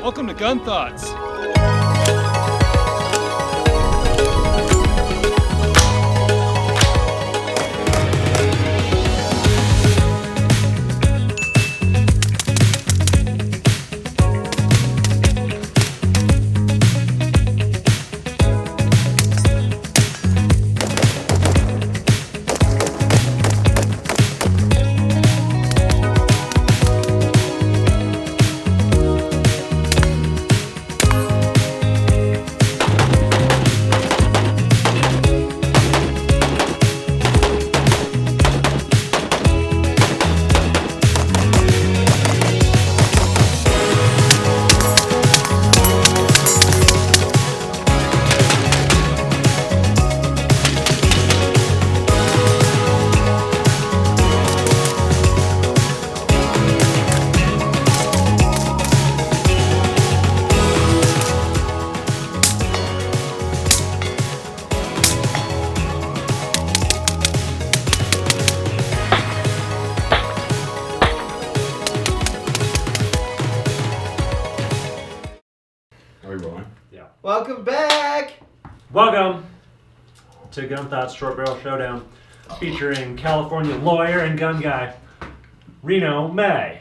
Welcome to Gun Thoughts. Welcome back! Welcome to Gun Thoughts Short Barrel Showdown, featuring California lawyer and gun guy, Reno May.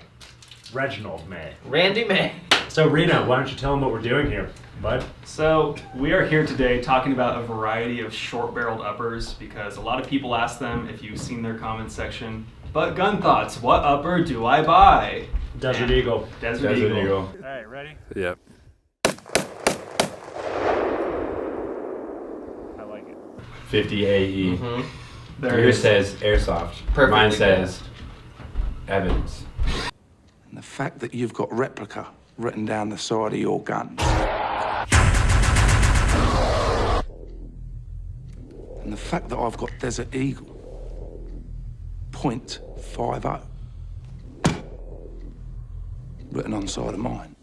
Reginald May. Randy May. So Reno, why don't you tell them what we're doing here, bud? So we are here today talking about a variety of short-barreled uppers because a lot of people ask them if you've seen their comment section, but Gun Thoughts, what upper do I buy? Desert Eagle. Desert Eagle. All right, ready? Yep. I like it. 50 AE. There it Yours is. says airsoft. Perfectly Mine good. says evidence. And the fact that you've got replica written down the side of your gun. And the fact that I've got Desert Eagle. .50. Written on the side of mine.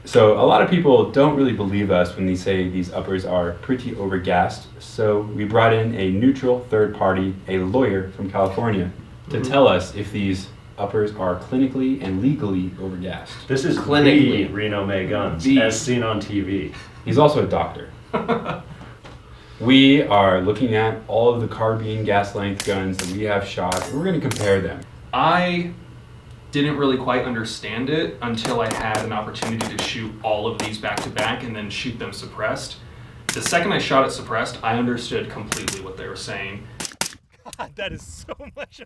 So a lot of people don't really believe us when they say these uppers are pretty overgassed. So we brought in a neutral third party, a lawyer from California, to tell us if these uppers are clinically and legally overgassed. This is Clinically. the Reno May guns, The- as seen on TV. He's also a doctor. We are looking at all of the carbine gas length guns that we have shot, and we're going to compare them. I didn't really quite understand it until I had an opportunity to shoot all of these back to back and then shoot them suppressed. The second I shot it suppressed, I understood completely what they were saying. God, that is so much.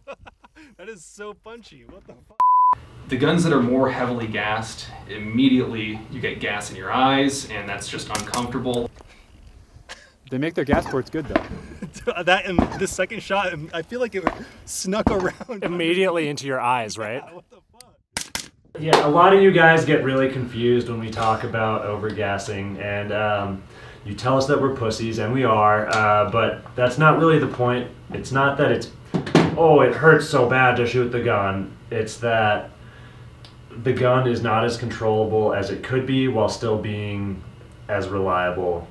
That is so punchy. What the fuck? The guns that are more heavily gassed, immediately you get gas in your eyes, and that's just uncomfortable. They make their gas ports good though. That and the second shot, I feel like it snuck around Immediately into your eyes, right? What the fuck? Yeah, a lot of you guys get really confused when we talk about overgassing, and you tell us that we're pussies, and we are, but that's not really the point. It's not that it's, oh, it hurts so bad to shoot the gun. It's that the gun is not as controllable as it could be while still being as reliable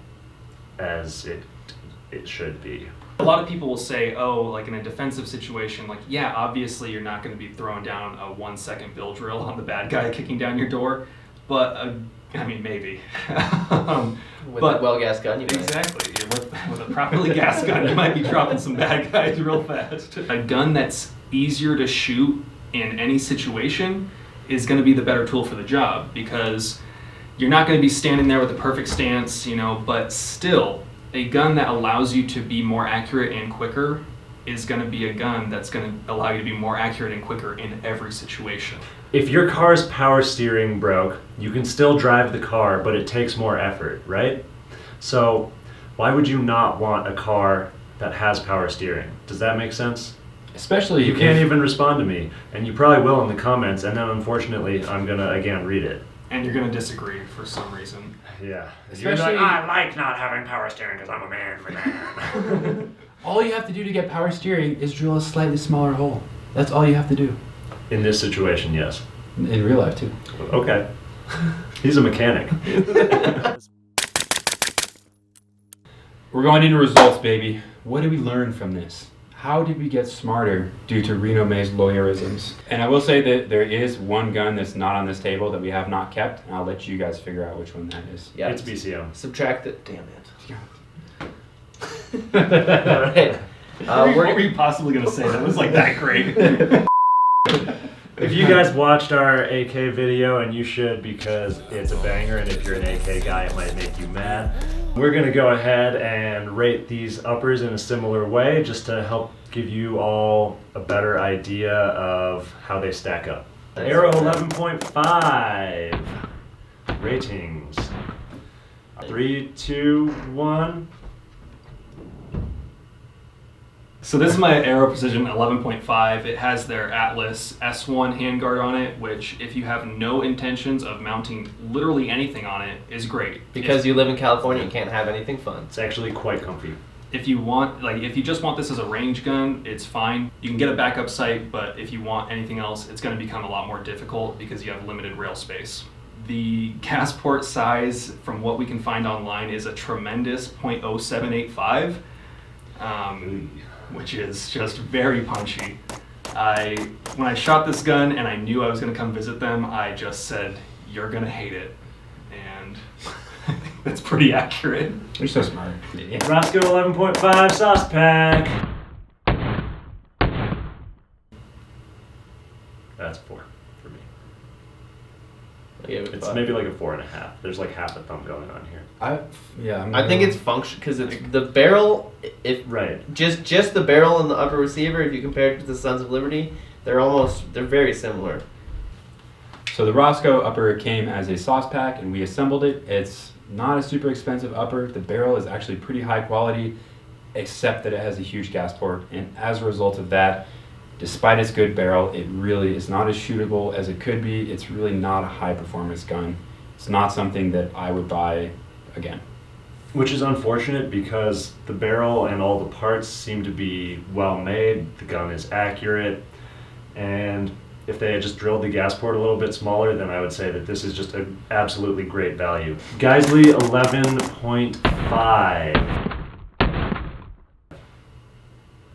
as it should be. A lot of people will say, oh, like in a defensive situation, like, yeah, obviously you're not going to be throwing down a 1 second bill drill on the bad guy kicking down your door, but, I mean, maybe. With But- a well-gassed gun, you might. Exactly. With a properly gassed gun, you might be dropping some bad guys real fast. A gun that's easier to shoot in any situation is going to be the better tool for the job because you're not going to be standing there with the perfect stance, you know, but still, a gun that allows you to be more accurate and quicker is going to be a gun that's going to allow you to be more accurate and quicker in every situation. If your car's power steering broke, you can still drive the car, but it takes more effort, right? So why would you not want a car that has power steering? Does that make sense? Especially You if- can't even respond to me, and you probably will in the comments, and then unfortunately I'm gonna again read it. And you're going to disagree for some reason. Yeah. Especially- I like not having power steering because I'm a man for that. all you have to do to get power steering is drill a slightly smaller hole. That's all you have to do. In this situation, yes. In real life too. Okay. He's a mechanic. We're going into results, baby. What did we learn from this? How did we get smarter due to Reno May's lawyerisms? And I will say that there is one gun that's not on this table that we have not kept, and I'll let you guys figure out which one that is. Yeah. It's BCO. Subtract it. Damn it. All right. What were you possibly going to say? That was like that great. If you guys watched our AK video, and you should because it's a banger, and if you're an AK guy, it might make you mad. We're gonna go ahead and rate these uppers in a similar way, just to help give you all a better idea of how they stack up. Aero 11.5 ratings. 3, 2, 1. So this is my Aero Precision 11.5. It has their Atlas S1 handguard on it, which if you have no intentions of mounting literally anything on it, is great. Because you live in California, you can't have anything fun. It's actually quite comfy. If you want, like, if you just want this as a range gun, it's fine. You can get a backup sight, but if you want anything else, it's going to become a lot more difficult because you have limited rail space. The gas port size, from what we can find online, is a tremendous .0785. Which is just very punchy. When I shot this gun and I knew I was gonna come visit them, I just said, "You're gonna hate it," and I think that's pretty accurate. You're so smart. Rosco 11.5 sauce pack. That's 4 for me. I gave it It's 5. maybe like a 4.5. There's like half a thumb going on here. I think it's function because it's the barrel. If Right. just the barrel and the upper receiver, if you compare it to the Sons of Liberty, they're very similar. So the Rosco upper came as a sauce pack, and we assembled it. It's not a super expensive upper. The barrel is actually pretty high quality, except that it has a huge gas port, and as a result of that, despite its good barrel, it really is not as shootable as it could be. It's really not a high performance gun. It's not something that I would buy again. Which is unfortunate because the barrel and all the parts seem to be well made. The gun is accurate, and if they had just drilled the gas port a little bit smaller, then I would say that this is just an absolutely great value. Geissele 11.5.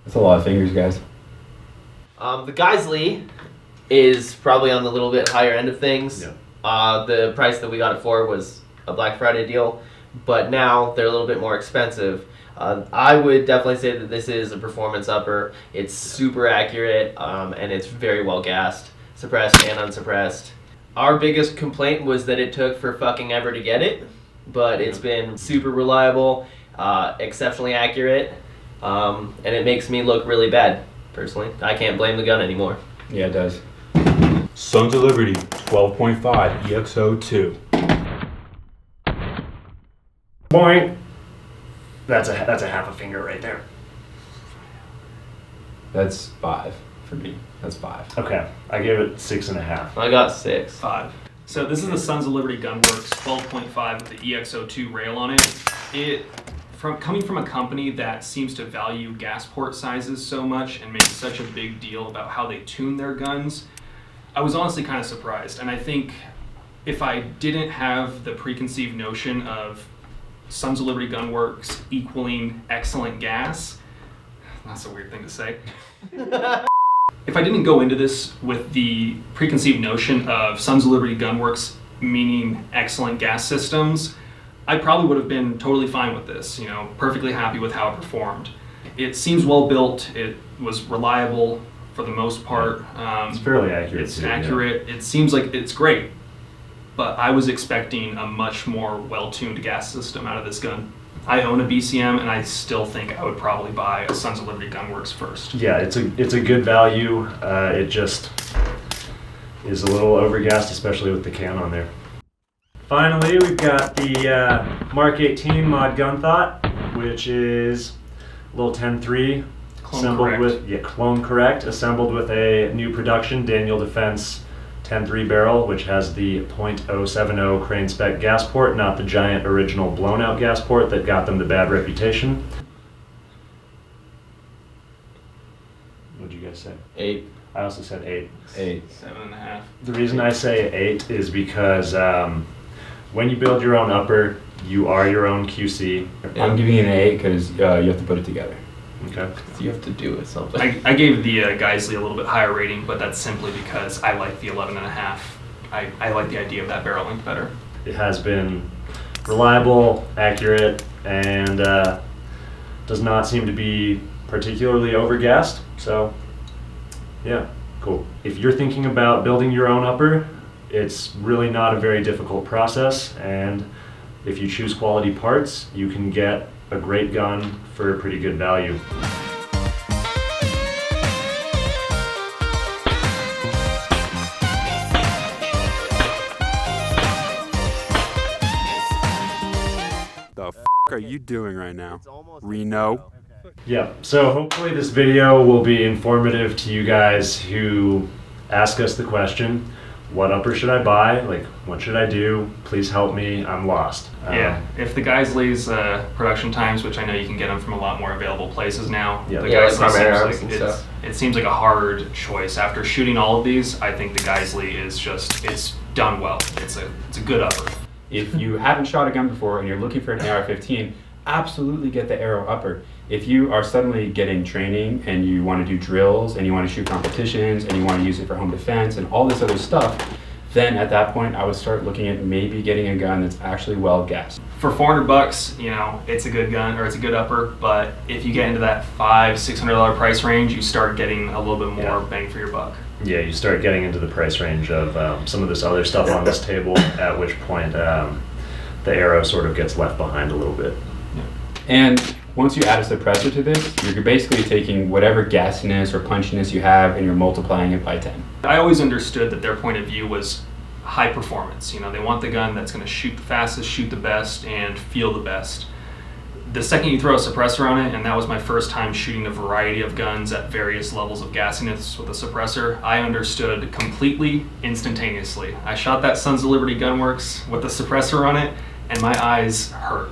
That's a lot of fingers, guys. The Geissele is probably on the little bit higher end of things. Yeah. The price that we got it for was a Black Friday deal, but now they're a little bit more expensive. I would definitely say that this is a performance upper. It's super accurate, and it's very well gassed, suppressed and unsuppressed. Our biggest complaint was that it took for fucking ever to get it, but it's been super reliable, exceptionally accurate, and it makes me look really bad, personally. I can't blame the gun anymore. Yeah, it does. Sons of Liberty 12.5 EXO2. Boing. That's a half a finger right there. That's 5 for me. That's 5. Okay, I gave it 6.5. I got 6. 5. So this is the Sons of Liberty Gunworks 12.5 with the EXO2 rail on it. Coming from a company that seems to value gas port sizes so much and make such a big deal about how they tune their guns, I was honestly kind of surprised. And I think if I didn't have the preconceived notion of Sons of Liberty Gunworks equaling excellent gas, that's a weird thing to say. If I didn't go into this with the preconceived notion of Sons of Liberty Gunworks meaning excellent gas systems, I probably would have been totally fine with this, perfectly happy with how it performed. It seems well built, it was reliable for the most part. It's fairly accurate. It's accurate, yeah. It seems like it's great, but I was expecting a much more well-tuned gas system out of this gun. I own a BCM, and I still think I would probably buy a Sons of Liberty Gunworks first. Yeah, it's a good value. It just is a little overgassed, especially with the can on there. Finally, we've got the Mark 18 Mod Gun Thought, which is a little 10.3 assembled with clone correct, assembled with a new production Daniel Defense 10.3 barrel, which has the .070 crane spec gas port, not the giant original blown out gas port that got them the bad reputation. What'd you guys say? 8. I also said 8. 8. 7.5. The reason I say 8 is because when you build your own upper, You are your own QC. I'm giving it an 8 because you have to put it together. Okay. You have to do it something. I gave the Geissele a little bit higher rating, but that's simply because I like the 11.5. I like the idea of that barrel length better. It has been reliable, accurate, and does not seem to be particularly overgassed. So, yeah, cool. If you're thinking about building your own upper, it's really not a very difficult process, and if you choose quality parts, you can get a great gun for a pretty good value. The f are you doing right now, Reno? Yeah, so hopefully this video will be informative to you guys who ask us the question, what upper should I buy? Like, what should I do? Please help me, I'm lost. Yeah, if the Geissele's production times, which I know you can get them from a lot more available places now, Yeah. the Yeah, like Geissele Primera seems and like stuff. it seems like a hard choice. After shooting all of these, I think the Geissele is just, it's done well. It's a good upper. If you haven't shot a gun before and you're looking for an AR-15, absolutely get the Aero upper. If you are suddenly getting training and you want to do drills and you want to shoot competitions and you want to use it for home defense and all this other stuff, then at that point I would start looking at maybe getting a gun that's actually well gassed. For $400, you know, it's a good gun, or it's a good upper, but if you get into that $500-600 price range, you start getting a little bit more bang for your buck. Yeah, you start getting into the price range of some of this other stuff on this table, at which point the Aero sort of gets left behind a little bit. And once you add a suppressor to this, you're basically taking whatever gassiness or punchiness you have and you're multiplying it by 10. I always understood that their point of view was high performance. You know, they want the gun that's going to shoot the fastest, shoot the best, and feel the best. The second you throw a suppressor on it, and that was my first time shooting a variety of guns at various levels of gassiness with a suppressor, I understood completely instantaneously. I shot that Sons of Liberty Gunworks with a suppressor on it, and my eyes hurt.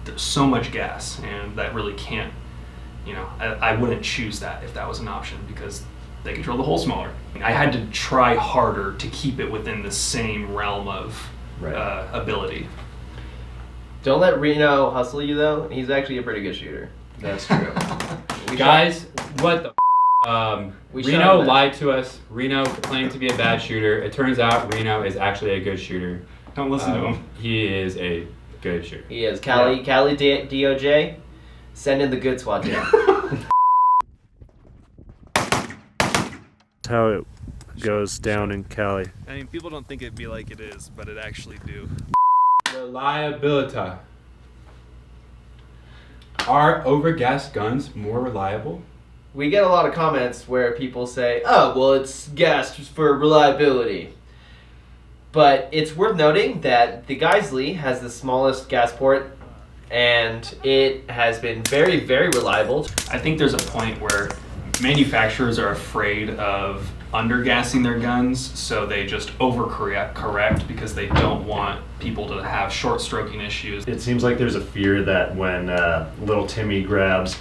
There's so much gas, and that really can't, you know, I wouldn't choose that if that was an option, because they can drill the hole smaller. I had to try harder to keep it within the same realm of ability. Don't let Reno hustle you though. He's actually a pretty good shooter. That's true. Guys, what the We shot Reno him. lied to us. Reno claimed to be a bad shooter. It turns out Reno is actually a good shooter. Don't listen to him. He is a good shooter. He is. Cali DOJ, send in the good SWAT team. That's how it goes down in Cali. I mean, people don't think it'd be like it is, but it actually do. Reliability. Are overgassed guns more reliable? We get a lot of comments where people say, oh, well, it's gassed for reliability. But it's worth noting that the Geissele has the smallest gas port, and it has been very, very reliable. I think there's a point where manufacturers are afraid of undergassing their guns, so they just overcorrect because they don't want people to have short stroking issues. It seems like there's a fear that when little Timmy grabs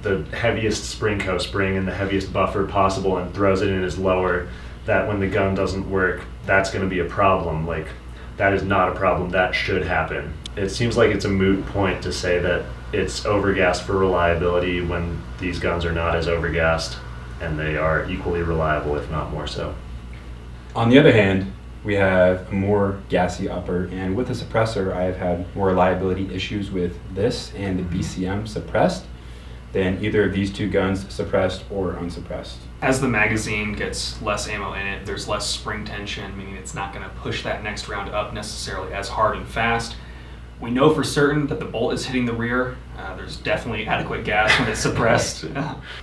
the heaviest spring co-spring and the heaviest buffer possible and throws it in his lower, that when the gun doesn't work, that's going to be a problem. Like, that is not a problem. That should happen. It seems like it's a moot point to say that it's overgassed for reliability when these guns are not as overgassed, and they are equally reliable, if not more so. On the other hand, we have a more gassy upper, and with the suppressor, I have had more reliability issues with this and the BCM suppressed than either of these two guns, suppressed or unsuppressed. As the magazine gets less ammo in it, there's less spring tension, meaning it's not going to push that next round up necessarily as hard and fast. We know for certain that the bolt is hitting the rear. There's definitely adequate gas when it's suppressed.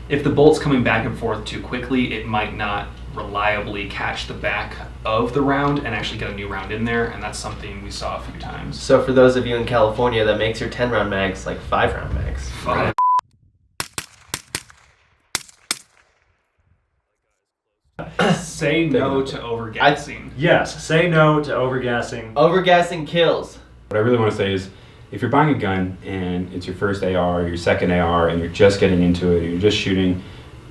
If the bolt's coming back and forth too quickly, it might not reliably catch the back of the round and actually get a new round in there, and that's something we saw a few times. So for those of you in California, that makes your 10-round mags like 5-round mags. Say no to overgassing. Yes, say no to overgassing. Overgassing kills. What I really want to say is, if you're buying a gun and it's your first AR, your second AR, and you're just getting into it, and you're just shooting,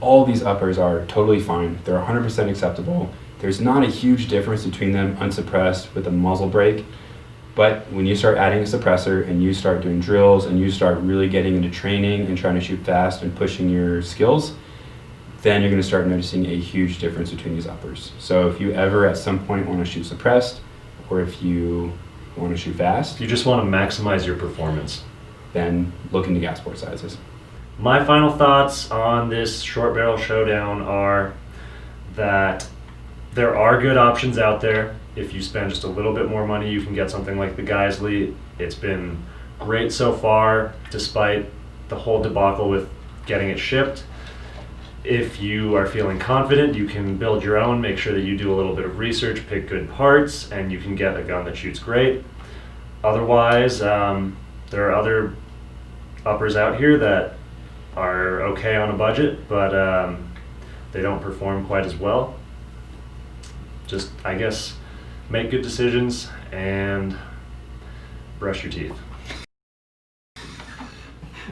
all these uppers are totally fine. They're 100% acceptable. There's not a huge difference between them unsuppressed with a muzzle brake. But when you start adding a suppressor and you start doing drills and you start really getting into training and trying to shoot fast and pushing your skills, then you're going to start noticing a huge difference between these uppers. So if you ever at some point want to shoot suppressed, or if you want to shoot fast, If you just want to maximize your performance, then look into gas port sizes. my final thoughts on this short barrel showdown are that there are good options out there. If you spend just a little bit more money, you can get something like the Geissele. It's been great so far, despite the whole debacle with getting it shipped. If you are feeling confident, you can build your own, make sure that you do a little bit of research, pick good parts, and you can get a gun that shoots great. Otherwise, there are other uppers out here that are okay on a budget, but they don't perform quite as well. Just, I guess, make good decisions and brush your teeth.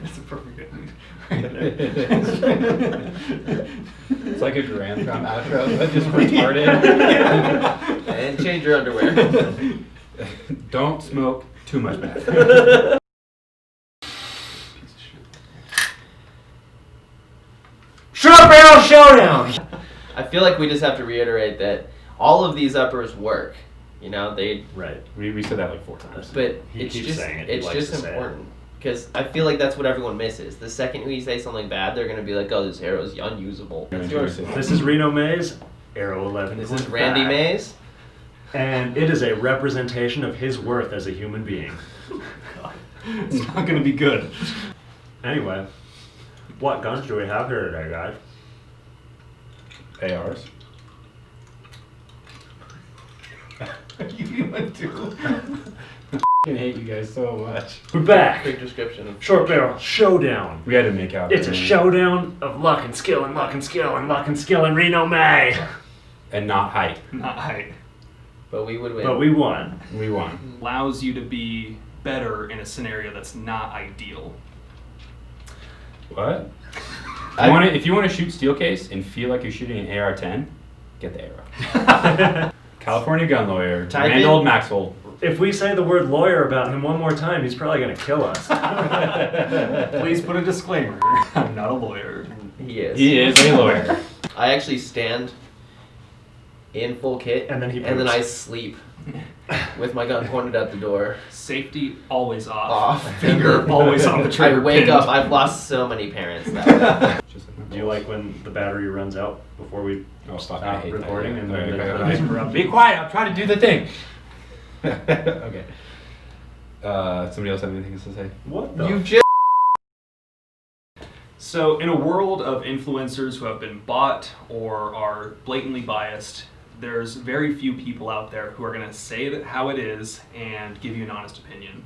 That's a perfect ending. It's like a Grand Prix outro, but just retarded. And change your underwear. Don't smoke too much meth. Short barrel showdown! I feel like we just have to reiterate that all of these uppers work. You know, they. Right. We said that like 4 times. But He it's keeps just saying it. He it's likes just to say it. important because I feel like that's what everyone misses. The second we say something bad, they're gonna be like, "Oh, this arrow is unusable." That's yours. This is Reno May's Aero 11. This is Randy Mays. And it is a representation of his worth as a human being. It's not going to be good. Anyway, what guns do we have here today, guys? ARs. You went to. I hate you guys so much. We're back. Quick description of Short barrel showdown. We had to make out. It's a showdown of luck and skill and luck and skill and luck and skill in Reno May. And not height. Not height. but we would win. But we won. We won. Allows you to be better in a scenario that's not ideal. What? If you want to shoot steel case and feel like you're shooting an AR-10, get the Aero. California gun lawyer, Type in- Randall Maxwell. If we say the word lawyer about him one more time, he's probably going to kill us. Please put a disclaimer. I'm not a lawyer. He is. He is a lawyer. I actually stand in full kit, And then he and then poops. I sleep with my gun pointed at the door. Safety always off. Off. Finger always on the I trigger. wake pinned. up. I've lost so many parents that way. Just like my Do you like when the battery runs out before we Oh, fuck, stop I hate recording that. and Okay, then okay, the okay. nice corrupt- Be quiet, I'm trying to do the thing. Okay. Somebody else have anything to say? What the? You just. So, in a world of influencers who have been bought or are blatantly biased, there's very few people out there who are going to say that how it is and give you an honest opinion.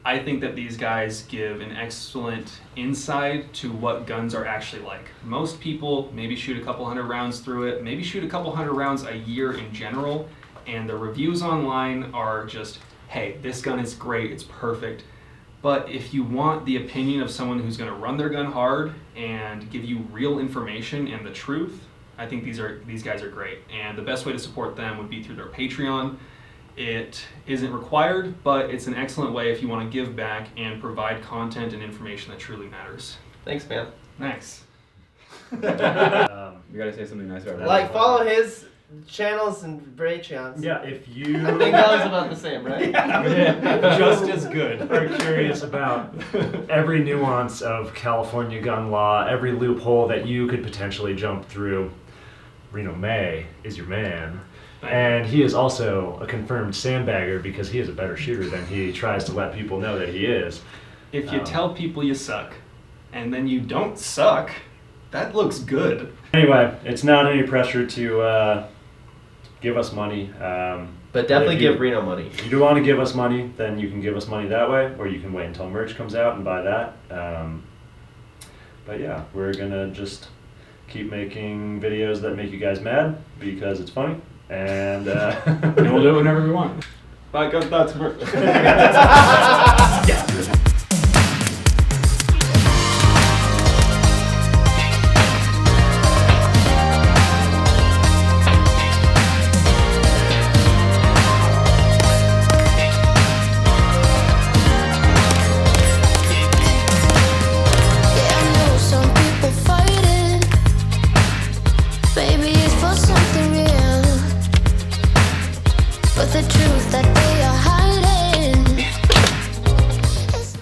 I think that these guys give an excellent insight to what guns are actually like. Most people maybe shoot a couple hundred rounds through it, maybe shoot a couple hundred rounds a year in general, and the reviews online are just, hey, this gun is great, it's perfect. But if you want the opinion of someone who's going to run their gun hard and give you real information and the truth, I think these guys are great. And the best way to support them would be through their Patreon. It isn't required, but it's an excellent way if you want to give back and provide content and information that truly matters. Thanks, man. Nice. You gotta say something nice about Like, follow his channels and Patreons. Yeah, if you I think that was about the same, right? Just as good. are curious about every nuance of California gun law, every loophole that you could potentially jump through, Reno May is your man. And he is also a confirmed sandbagger because he is a better shooter than he tries to let people know that he is. If you tell people you suck, and then you don't suck, that looks good. Anyway, it's not any pressure to give us money. But definitely if you- give Reno money. If you do want to give us money, then you can give us money that way, or you can wait until merch comes out and buy that. But yeah, we're gonna just keep making videos that make you guys mad because it's funny. And And we'll do it whenever we want. Bye, guys. That's merch. yeah. the truth that they